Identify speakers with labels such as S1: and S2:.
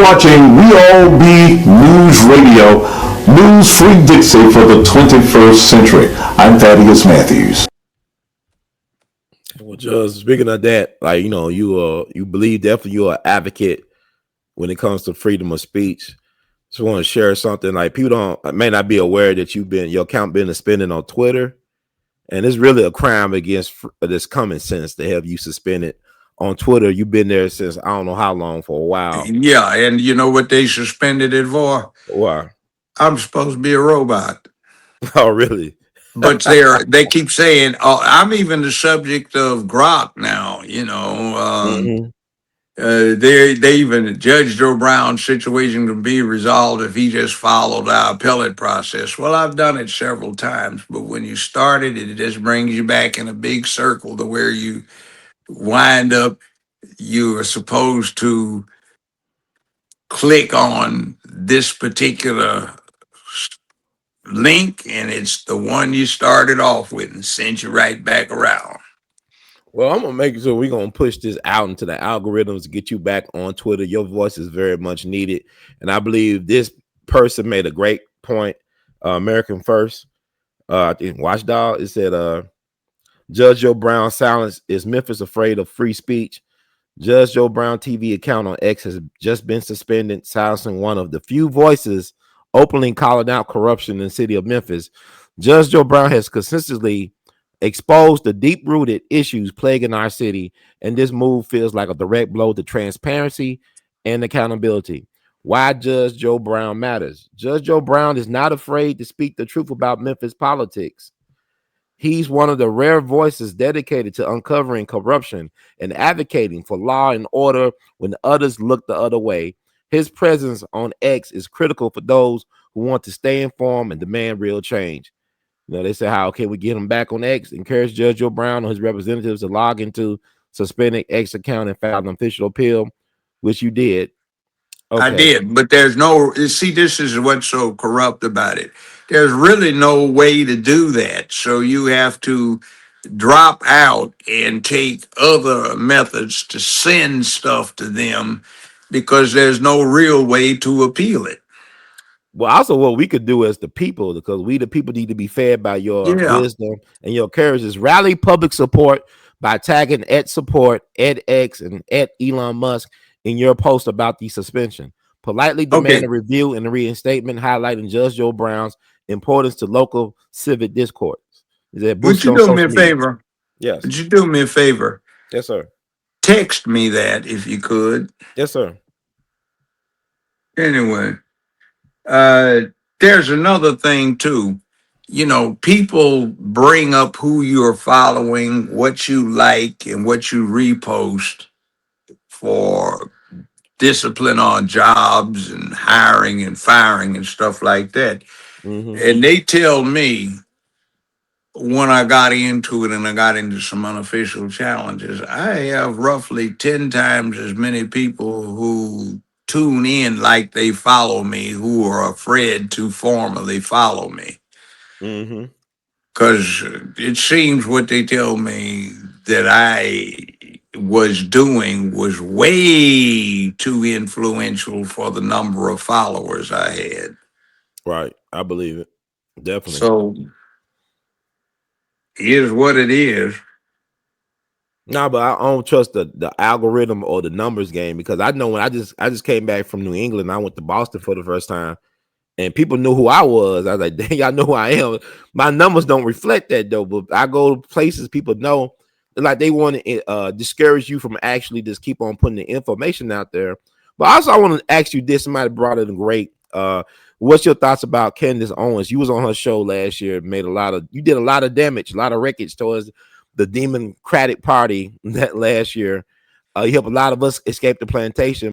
S1: watching WeAllBe News Radio, News Free Dixie for the 21st century. I'm Thaddeus Matthews.
S2: Well, just speaking of that, like, you know, you believe definitely you're an advocate when it comes to freedom of speech. Just want to share something. Like, people may not be aware that your account been suspended on Twitter, and it's really a crime against this common sense to have you suspended on Twitter. You've been there since I don't know how long, for a while.
S3: Yeah, and you know what they suspended it for?
S2: Why?
S3: I'm supposed to be a robot.
S2: Oh, really?
S3: But they keep saying, "Oh, I'm even the subject of Grok now." You know, they even Judge Joe Brown's situation can be resolved if he just followed our appellate process. Well, I've done it several times, but when you started it just brings you back in a big circle to where you wind up. You are supposed to click on this particular link, and it's the one you started off with and sends you right back around.
S2: Well, I'm gonna make sure we're gonna push this out into the algorithms to get you back on Twitter. Your voice is very much needed, and I believe this person made a great point. American First, I think Watchdog, it said, Judge Joe Brown's silence is Memphis afraid of free speech. Judge Joe Brown TV account on X has just been suspended, silencing one of the few voices openly calling out corruption in the city of Memphis. Judge Joe Brown has consistently exposed the deep-rooted issues plaguing our city, and this move feels like a direct blow to transparency and accountability. Why Judge Joe Brown matters. Judge Joe Brown is not afraid to speak the truth about Memphis politics. He's one of the rare voices dedicated to uncovering corruption and advocating for law and order when others look the other way. His presence on X is critical for those who want to stay informed and demand real change. You know, they say, how can we get him back on X? Encourage Judge Joe Brown or his representatives to log into suspended X account and file an official appeal, which you did.
S3: Okay. I did, but there's no, see, this is what's so corrupt about it. There's really no way to do that. So you have to drop out and take other methods to send stuff to them because there's no real way to appeal it.
S2: Well, also what we could do as the people, because we the people need to be fed by your wisdom and your courage, is rally public support by tagging @support, @X, and @Elon Musk in your post about the suspension. Politely demand a review and a reinstatement, highlighting Judge Joe Brown's importance to local civic discourse.
S3: Would you do me a favor?
S2: Yes.
S3: Would you do me a favor?
S2: Yes, sir.
S3: Text me that if you could.
S2: Yes, sir.
S3: Anyway, there's another thing too. You know, people bring up who you're following, what you like, and what you repost for discipline on jobs and hiring and firing and stuff like that. And they tell me when I got into it and I got into some unofficial challenges, I have roughly 10 times as many people who tune in like they follow me who are afraid to formally follow me. Because it seems what they tell me that I was doing was way too influential for the number of followers I had.
S2: Right. I believe it. Definitely.
S3: So it is what it is.
S2: No, but I don't trust the algorithm or the numbers game, because I know when I just came back from New England, I went to Boston for the first time, and people knew who I was. I was like, dang, y'all know who I am. My numbers don't reflect that though, but I go to places people know, like they want to discourage you from actually just keep on putting the information out there. But also I want to ask you this, somebody brought it in great. What's your thoughts about Candace Owens? You was on her show last year, you did a lot of damage, a lot of wreckage towards the Democratic Party that last year. You helped a lot of us escape the plantation.